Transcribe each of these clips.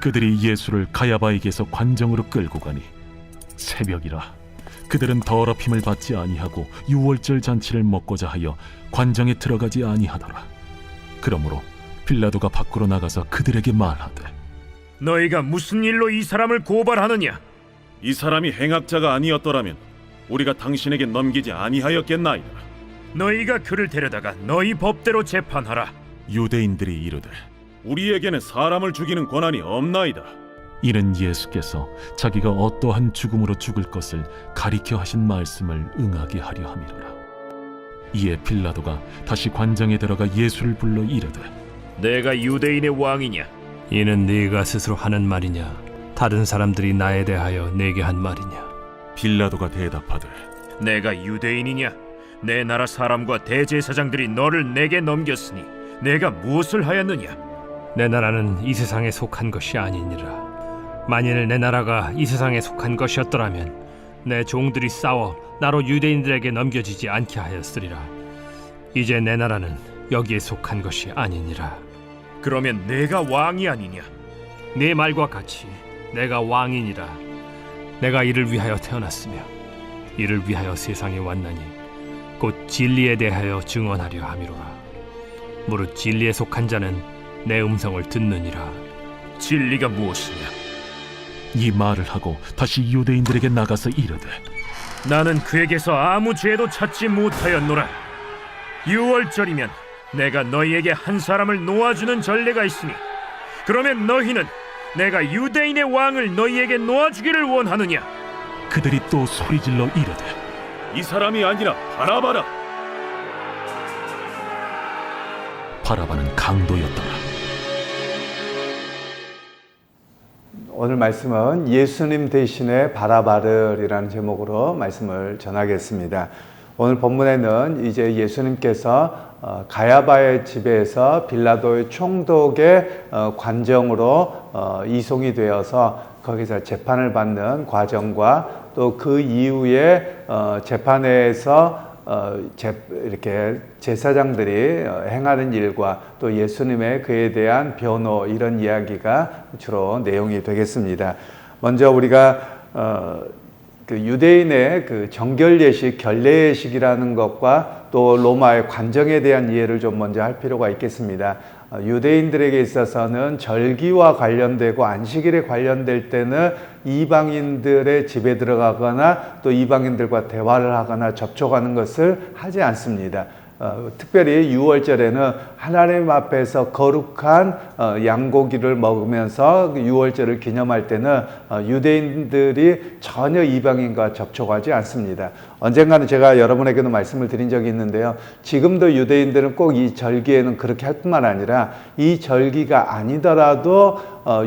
그들이 예수를 가야바에게서 관정으로 끌고 가니 새벽이라 그들은 더럽힘을 받지 아니하고 유월절 잔치를 먹고자 하여 관정에 들어가지 아니하더라. 그러므로 빌라도가 밖으로 나가서 그들에게 말하되, 너희가 무슨 일로 이 사람을 고발하느냐? 이 사람이 행악자가 아니었더라면 우리가 당신에게 넘기지 아니하였겠나이다. 너희가 그를 데려다가 너희 법대로 재판하라. 유대인들이 이르되, 우리에게는 사람을 죽이는 권한이 없나이다. 이는 예수께서 자기가 어떠한 죽음으로 죽을 것을 가리켜 하신 말씀을 응하게 하려 함이로라. 이에 빌라도가 다시 관정에 들어가 예수를 불러 이르되, 내가 유대인의 왕이냐? 이는 네가 스스로 하는 말이냐? 다른 사람들이 나에 대하여 내게 한 말이냐? 빌라도가 대답하되, 내가 유대인이냐? 내 나라 사람과 대제사장들이 너를 내게 넘겼으니 내가 무엇을 하였느냐? 내 나라는 이 세상에 속한 것이 아니니라. 만일 내 나라가 이 세상에 속한 것이었더라면 내 종들이 싸워 나로 유대인들에게 넘겨지지 않게 하였으리라. 이제 내 나라는 여기에 속한 것이 아니니라. 그러면 내가 왕이 아니냐? 네 말과 같이 내가 왕이니라. 내가 이를 위하여 태어났으며 이를 위하여 세상에 왔나니 곧 진리에 대하여 증언하려 함이로라. 무릇 진리에 속한 자는 내 음성을 듣느니라. 진리가 무엇이냐? 이 말을 하고 다시 유대인들에게 나가서 이르되, 나는 그에게서 아무 죄도 찾지 못하였노라. 유월절이면 내가 너희에게 한 사람을 놓아주는 전례가 있으니 그러면 너희는 내가 유대인의 왕을 너희에게 놓아주기를 원하느냐? 그들이 또 소리질러 이르되, 이 사람이 아니라 바라바라. 바라바는 강도였더라. 오늘 말씀은 예수님 대신에 바라바르이라는 제목으로 말씀을 전하겠습니다. 오늘 본문에는 이제 예수님께서 가야바의 집에서 빌라도의 총독의 관정으로 이송이 되어서 거기서 재판을 받는 과정과 또 그 이후에 재판에서 이렇게 제사장들이 행하는 일과 또 예수님의 그에 대한 변호, 이런 이야기가 주로 내용이 되겠습니다. 먼저 우리가 그 유대인의 그 정결 예식, 결례 예식이라는 것과 또 로마의 관정에 대한 이해를 좀 먼저 할 필요가 있겠습니다. 유대인들에게 있어서는 절기와 관련되고 안식일에 관련될 때는 이방인들의 집에 들어가거나 또 이방인들과 대화를 하거나 접촉하는 것을 하지 않습니다. 특별히 유월절에는 하나님 앞에서 거룩한 양고기를 먹으면서 유월절을 기념할 때는 유대인들이 전혀 이방인과 접촉하지 않습니다. 언젠가는 제가 여러분에게도 말씀을 드린 적이 있는데요. 지금도 유대인들은 꼭 이 절기에는 그렇게 할 뿐만 아니라 이 절기가 아니더라도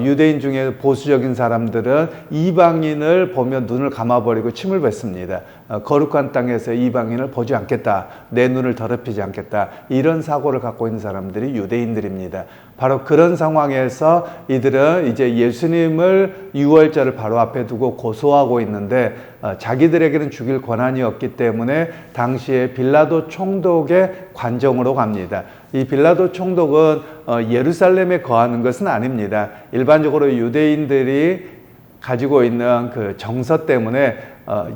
유대인 중에 보수적인 사람들은 이방인을 보면 눈을 감아버리고 침을 뱉습니다. 거룩한 땅에서 이방인을 보지 않겠다, 내 눈을 더럽히지 않겠다, 이런 사고를 갖고 있는 사람들이 유대인들입니다. 바로 그런 상황에서 이들은 이제 예수님을 유월절을 바로 앞에 두고 고소하고 있는데 자기들에게는 죽일 권한이 없기 때문에 당시에 빌라도 총독의 관정으로 갑니다. 이 빌라도 총독은 예루살렘에 거하는 것은 아닙니다. 일반적으로 유대인들이 가지고 있는 그 정서 때문에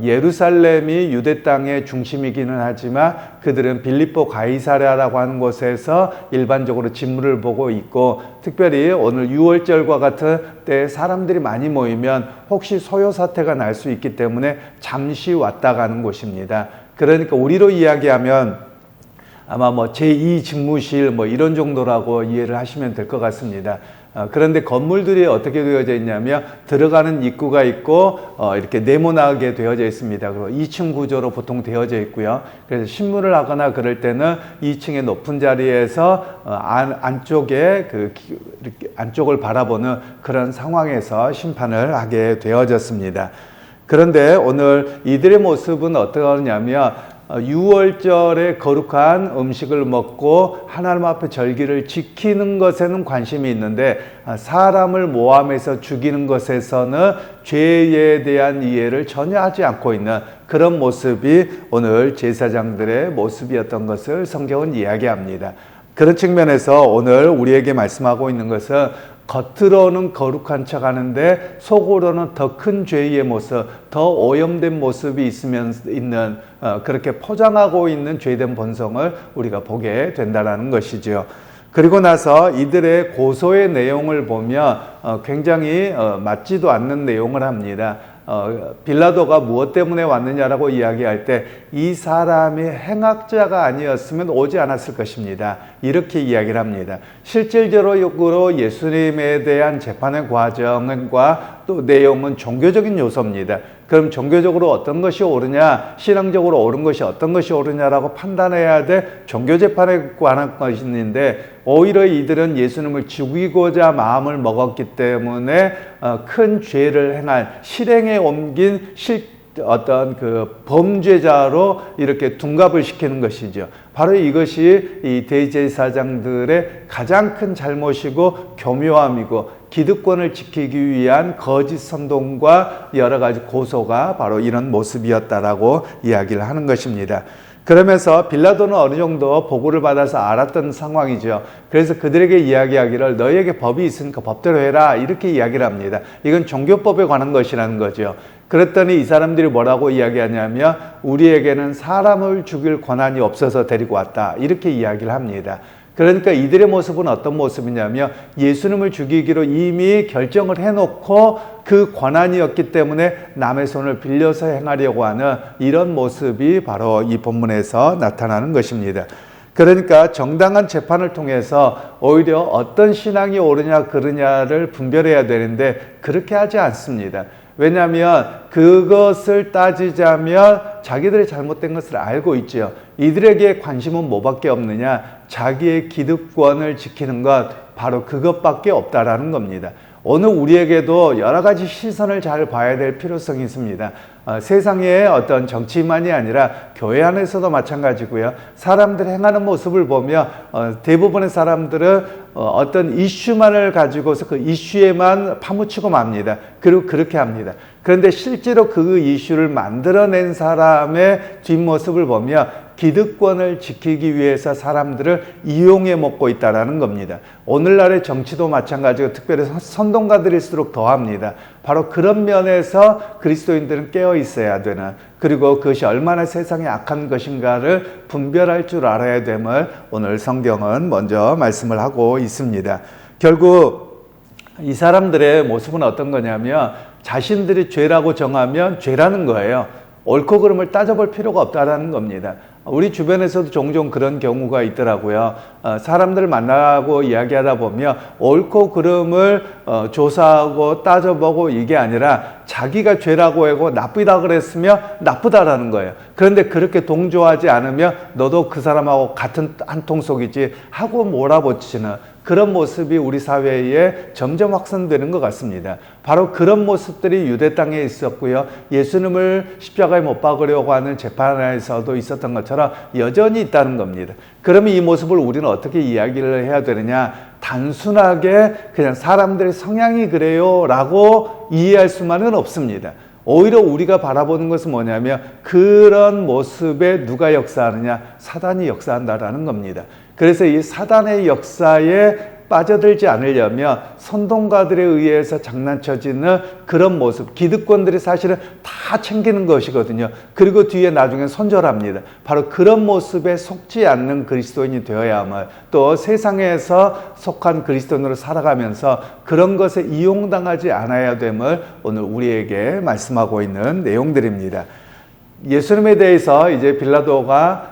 예루살렘이 유대 땅의 중심이기는 하지만 그들은 빌립보 가이사랴라고 하는 곳에서 일반적으로 직무를 보고 있고, 특별히 오늘 유월절과 같은 때 사람들이 많이 모이면 혹시 소요 사태가 날 수 있기 때문에 잠시 왔다 가는 곳입니다. 그러니까 우리로 이야기하면 아마 뭐 제2 집무실 뭐 이런 정도라고 이해를 하시면 될 것 같습니다. 그런데 건물들이 어떻게 되어져 있냐면 들어가는 입구가 있고 이렇게 네모나게 되어져 있습니다. 그리고 2층 구조로 보통 되어져 있고요. 그래서 신문을 하거나 그럴 때는 2층의 높은 자리에서 안쪽에 이렇게 안쪽을 바라보는 그런 상황에서 심판을 하게 되어졌습니다. 그런데 오늘 이들의 모습은 어떠냐면 유월절에 거룩한 음식을 먹고 하나님 앞에 절기를 지키는 것에는 관심이 있는데 사람을 모함해서 죽이는 것에서는 죄에 대한 이해를 전혀 하지 않고 있는 그런 모습이 오늘 제사장들의 모습이었던 것을 성경은 이야기합니다. 그런 측면에서 오늘 우리에게 말씀하고 있는 것은 겉으로는 거룩한 척 하는데 속으로는 더 큰 죄의 모습, 더 오염된 모습이 있는 그렇게 포장하고 있는 죄된 본성을 우리가 보게 된다는 것이죠. 그리고 나서 이들의 고소의 내용을 보면 굉장히 맞지도 않는 내용을 합니다. 빌라도가 무엇 때문에 왔느냐라고 이야기할 때 이 사람이 행악자가 아니었으면 오지 않았을 것입니다. 이렇게 이야기를 합니다. 실질적으로 예수님에 대한 재판의 과정과 또 내용은 종교적인 요소입니다. 그럼 종교적으로 어떤 것이 옳으냐, 신앙적으로 옳은 것이 어떤 것이 옳으냐라고 판단해야 될 종교 재판에 관한 것인데, 오히려 이들은 예수님을 죽이고자 마음을 먹었기 때문에 큰 죄를 행한, 실행에 옮긴 어떤 그 범죄자로 이렇게 둔갑을 시키는 것이죠. 바로 이것이 이 대제사장들의 가장 큰 잘못이고 교묘함이고, 기득권을 지키기 위한 거짓 선동과 여러 가지 고소가 바로 이런 모습이었다라고 이야기를 하는 것입니다. 그러면서 빌라도는 어느 정도 보고를 받아서 알았던 상황이죠. 그래서 그들에게 이야기하기를 너희에게 법이 있으니까 법대로 해라, 이렇게 이야기를 합니다. 이건 종교법에 관한 것이라는 거죠. 그랬더니 이 사람들이 뭐라고 이야기하냐면 우리에게는 사람을 죽일 권한이 없어서 데리고 왔다, 이렇게 이야기를 합니다. 그러니까 이들의 모습은 어떤 모습이냐면 예수님을 죽이기로 이미 결정을 해놓고 그 권한이었기 때문에 남의 손을 빌려서 행하려고 하는 이런 모습이 바로 이 본문에서 나타나는 것입니다. 그러니까 정당한 재판을 통해서 오히려 어떤 신앙이 옳으냐 그르냐를 분별해야 되는데 그렇게 하지 않습니다. 왜냐하면 그것을 따지자면 자기들의 잘못된 것을 알고 있죠. 이들에게 관심은 뭐밖에 없느냐? 자기의 기득권을 지키는 것, 바로 그것밖에 없다라는 겁니다. 오늘 우리에게도 여러 가지 시선을 잘 봐야 될 필요성이 있습니다. 세상의 어떤 정치만이 아니라 교회 안에서도 마찬가지고요. 사람들 행하는 모습을 보면 대부분의 사람들은 어떤 이슈만을 가지고서 그 이슈에만 파묻히고 맙니다. 그리고 그렇게 합니다. 그런데 실제로 그 이슈를 만들어낸 사람의 뒷모습을 보면 기득권을 지키기 위해서 사람들을 이용해 먹고 있다는 겁니다. 오늘날의 정치도 마찬가지고 특별히 선동가들일수록 더합니다. 바로 그런 면에서 그리스도인들은 깨어 있어야 되는, 그리고 그것이 얼마나 세상에 악한 것인가를 분별할 줄 알아야 됨을 오늘 성경은 먼저 말씀을 하고 있습니다. 결국 이 사람들의 모습은 어떤 거냐면 자신들이 죄라고 정하면 죄라는 거예요. 옳고 그름을 따져볼 필요가 없다라는 겁니다. 우리 주변에서도 종종 그런 경우가 있더라고요. 사람들을 만나고 이야기하다 보면 옳고 그름을 조사하고 따져보고 이게 아니라 자기가 죄라고 하고 나쁘다 그랬으면 나쁘다라는 거예요. 그런데 그렇게 동조하지 않으면 너도 그 사람하고 같은 한 통속이지 하고 몰아붙이는 그런 모습이 우리 사회에 점점 확산되는 것 같습니다. 바로 그런 모습들이 유대 땅에 있었고요. 예수님을 십자가에 못 박으려고 하는 재판에서도 있었던 것처럼 여전히 있다는 겁니다. 그러면 이 모습을 우리는 어떻게 이야기를 해야 되느냐? 단순하게 그냥 사람들의 성향이 그래요 라고 이해할 수만은 없습니다. 오히려 우리가 바라보는 것은 뭐냐면 그런 모습에 누가 역사하느냐? 사단이 역사한다라는 겁니다. 그래서 이 사단의 역사에 빠져들지 않으려면 선동가들에 의해서 장난쳐지는 그런 모습, 기득권들이 사실은 다 챙기는 것이거든요. 그리고 뒤에 나중에 손절합니다. 바로 그런 모습에 속지 않는 그리스도인이 되어야만, 또 세상에서 속한 그리스도인으로 살아가면서 그런 것에 이용당하지 않아야 됨을 오늘 우리에게 말씀하고 있는 내용들입니다. 예수님에 대해서 이제 빌라도가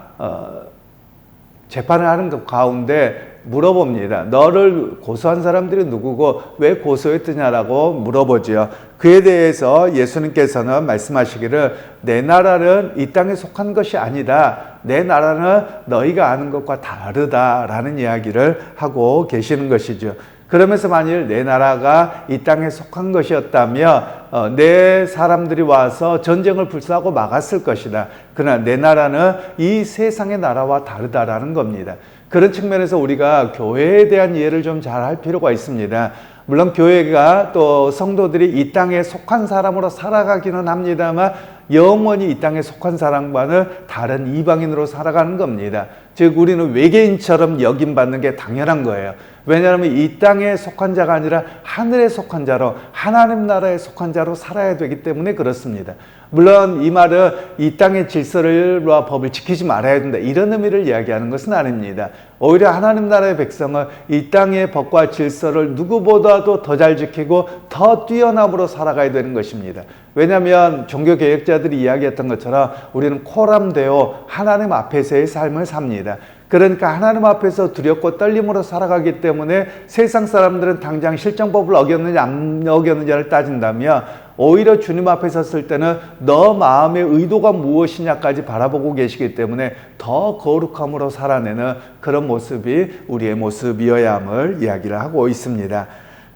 재판을 하는 것 가운데 물어봅니다. 너를 고소한 사람들이 누구고 왜 고소했느냐라고 물어보죠. 그에 대해서 예수님께서는 말씀하시기를 내 나라는 이 땅에 속한 것이 아니다. 내 나라는 너희가 아는 것과 다르다라는 이야기를 하고 계시는 것이죠. 그러면서 만일 내 나라가 이 땅에 속한 것이었다면 내 사람들이 와서 전쟁을 불사하고 막았을 것이다. 그러나 내 나라는 이 세상의 나라와 다르다라는 겁니다. 그런 측면에서 우리가 교회에 대한 이해를 좀 잘 할 필요가 있습니다. 물론 교회가 또 성도들이 이 땅에 속한 사람으로 살아가기는 합니다만 영원히 이 땅에 속한 사람과는 다른 이방인으로 살아가는 겁니다. 즉 우리는 외계인처럼 여김받는 게 당연한 거예요. 왜냐하면 이 땅에 속한 자가 아니라 하늘에 속한 자로, 하나님 나라에 속한 자로 살아야 되기 때문에 그렇습니다. 물론 이 말은 이 땅의 질서와 법을 지키지 말아야 된다, 이런 의미를 이야기하는 것은 아닙니다. 오히려 하나님 나라의 백성은 이 땅의 법과 질서를 누구보다도 더 잘 지키고 더 뛰어남으로 살아가야 되는 것입니다. 왜냐하면 종교개혁자들이 이야기했던 것처럼 우리는 코람데오, 하나님 앞에서의 삶을 삽니다. 그러니까 하나님 앞에서 두렵고 떨림으로 살아가기 때문에 세상 사람들은 당장 실정법을 어겼느냐 안 어겼느냐를 따진다면 오히려 주님 앞에 섰을 때는 너 마음의 의도가 무엇이냐까지 바라보고 계시기 때문에 더 거룩함으로 살아내는 그런 모습이 우리의 모습이어야 함을 이야기를 하고 있습니다.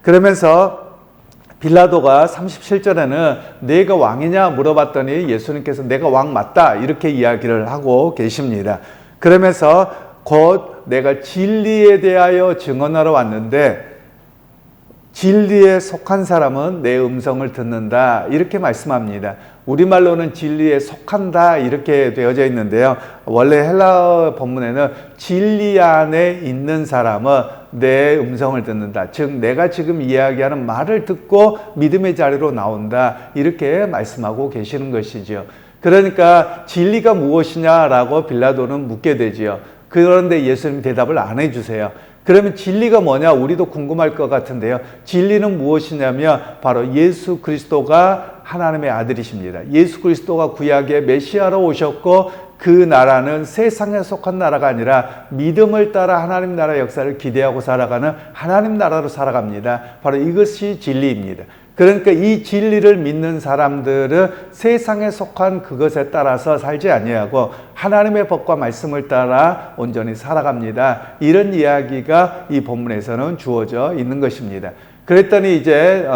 그러면서 빌라도가 37절에는 내가 왕이냐 물어봤더니 예수님께서 내가 왕 맞다 이렇게 이야기를 하고 계십니다. 그러면서 곧 내가 진리에 대하여 증언하러 왔는데 진리에 속한 사람은 내 음성을 듣는다 이렇게 말씀합니다. 우리말로는 진리에 속한다 이렇게 되어져 있는데요. 원래 헬라어 본문에는 진리 안에 있는 사람은 내 음성을 듣는다. 즉 내가 지금 이야기하는 말을 듣고 믿음의 자리로 나온다 이렇게 말씀하고 계시는 것이죠. 그러니까 진리가 무엇이냐라고 빌라도는 묻게 되지요. 그런데 예수님이 대답을 안 해주세요. 그러면 진리가 뭐냐 우리도 궁금할 것 같은데요. 진리는 무엇이냐면 바로 예수 그리스도가 하나님의 아들이십니다. 예수 그리스도가 구약의 메시아로 오셨고 그 나라는 세상에 속한 나라가 아니라 믿음을 따라 하나님 나라 역사를 기대하고 살아가는 하나님 나라로 살아갑니다. 바로 이것이 진리입니다. 그러니까 이 진리를 믿는 사람들은 세상에 속한 그것에 따라서 살지 아니하고 하나님의 법과 말씀을 따라 온전히 살아갑니다. 이런 이야기가 이 본문에서는 주어져 있는 것입니다. 그랬더니 이제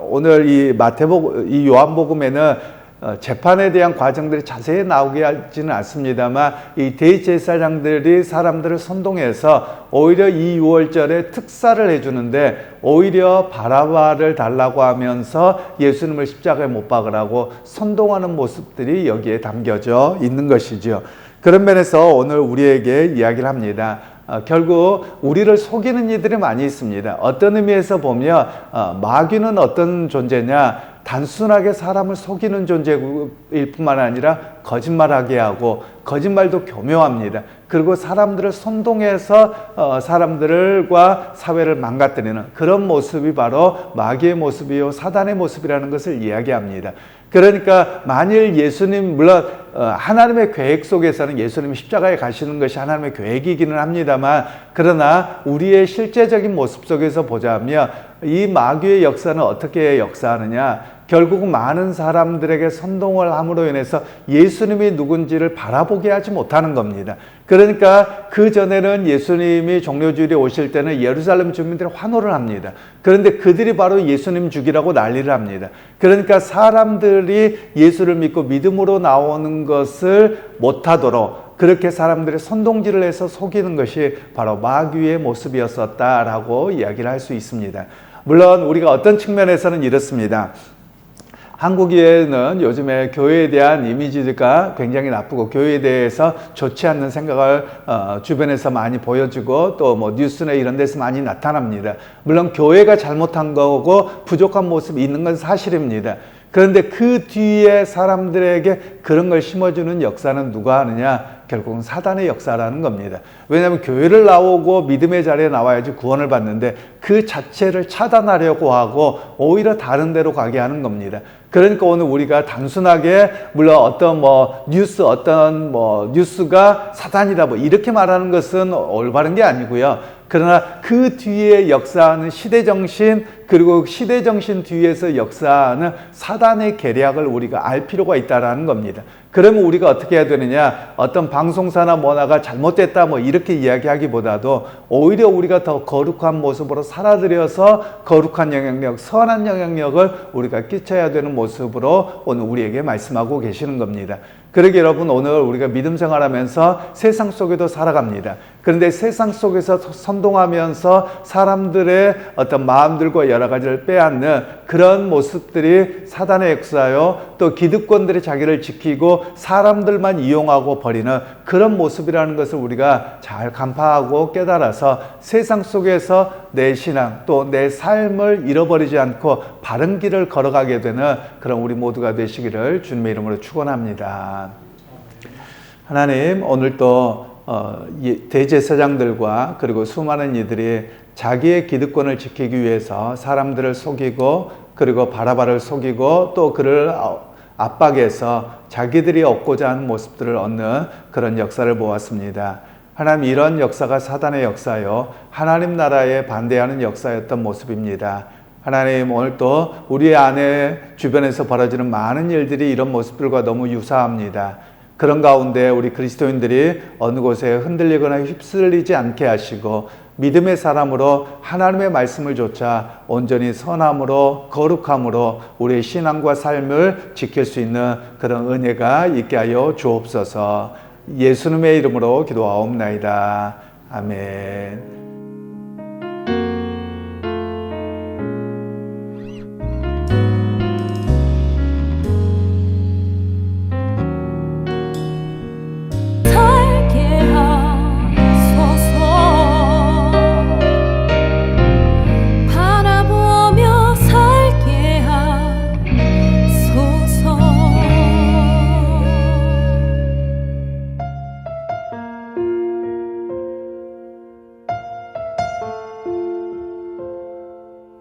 오늘 이 요한복음에는 재판에 대한 과정들이 자세히 나오게 하지는 않습니다만 이 대제사장들이 사람들을 선동해서 오히려 이 유월절에 특사를 해주는데 오히려 바라바를 달라고 하면서 예수님을 십자가에 못 박으라고 선동하는 모습들이 여기에 담겨져 있는 것이죠. 그런 면에서 오늘 우리에게 이야기를 합니다. 결국 우리를 속이는 이들이 많이 있습니다. 어떤 의미에서 보면 마귀는 어떤 존재냐, 단순하게 사람을 속이는 존재일 뿐만 아니라 거짓말하게 하고 거짓말도 교묘합니다. 그리고 사람들을 선동해서 사람들과 사회를 망가뜨리는 그런 모습이 바로 마귀의 모습이요 사단의 모습이라는 것을 이야기합니다. 그러니까 만일 예수님, 물론 하나님의 계획 속에서는 예수님이 십자가에 가시는 것이 하나님의 계획이기는 합니다만, 그러나 우리의 실제적인 모습 속에서 보자면 이 마귀의 역사는 어떻게 역사하느냐, 결국 많은 사람들에게 선동을 함으로 인해서 예수님이 누군지를 바라보게 하지 못하는 겁니다. 그러니까 그 전에는 예수님이 종료주일에 오실 때는 예루살렘 주민들이 환호를 합니다. 그런데 그들이 바로 예수님 죽이라고 난리를 합니다. 그러니까 사람들이 예수를 믿고 믿음으로 나오는 것을 못하도록 그렇게 사람들이 선동질을 해서 속이는 것이 바로 마귀의 모습이었었다라고 이야기를 할 수 있습니다. 물론 우리가 어떤 측면에서는 이렇습니다. 한국에는 요즘에 교회에 대한 이미지가 굉장히 나쁘고 교회에 대해서 좋지 않는 생각을 주변에서 많이 보여주고 또 뭐 뉴스나 이런 데서 많이 나타납니다. 물론 교회가 잘못한 거고 부족한 모습이 있는 건 사실입니다. 그런데 그 뒤에 사람들에게 그런 걸 심어주는 역사는 누가 하느냐? 결국은 사단의 역사라는 겁니다. 왜냐하면 교회를 나오고 믿음의 자리에 나와야지 구원을 받는데 그 자체를 차단하려고 하고 오히려 다른 데로 가게 하는 겁니다. 그러니까 오늘 우리가 단순하게 물론 어떤 뉴스가 사단이다 이렇게 말하는 것은 올바른 게 아니고요. 그러나 그 뒤에 역사하는 시대정신, 그리고 시대정신 뒤에서 역사하는 사단의 계략을 우리가 알 필요가 있다는 겁니다. 그러면 우리가 어떻게 해야 되느냐, 어떤 방송사나 뭐나가 잘못됐다 이렇게 이야기하기보다도 오히려 우리가 더 거룩한 모습으로 살아들여서 거룩한 영향력, 선한 영향력을 우리가 끼쳐야 되는 모습으로 오늘 우리에게 말씀하고 계시는 겁니다. 그러게 여러분, 오늘 우리가 믿음 생활하면서 세상 속에도 살아갑니다. 그런데 세상 속에서 선동하면서 사람들의 어떤 마음들과 여러 가지를 빼앗는 그런 모습들이 사단의 역사요, 또 기득권들이 자기를 지키고 사람들만 이용하고 버리는 그런 모습이라는 것을 우리가 잘 간파하고 깨달아서 세상 속에서 내 신앙 또 내 삶을 잃어버리지 않고 바른 길을 걸어가게 되는 그런 우리 모두가 되시기를 주님의 이름으로 축원합니다. 하나님, 오늘 또 대제사장들과 그리고 수많은 이들이 자기의 기득권을 지키기 위해서 사람들을 속이고 그리고 바라바를 속이고 또 그를 압박해서 자기들이 얻고자 하는 모습들을 얻는 그런 역사를 보았습니다. 하나님, 이런 역사가 사단의 역사요, 하나님 나라에 반대하는 역사였던 모습입니다. 하나님, 오늘 또 우리 안에 주변에서 벌어지는 많은 일들이 이런 모습들과 너무 유사합니다. 그런 가운데 우리 그리스도인들이 어느 곳에 흔들리거나 휩쓸리지 않게 하시고 믿음의 사람으로 하나님의 말씀을 조차 온전히 선함으로 거룩함으로 우리의 신앙과 삶을 지킬 수 있는 그런 은혜가 있게 하여 주옵소서. 예수님의 이름으로 기도하옵나이다. 아멘.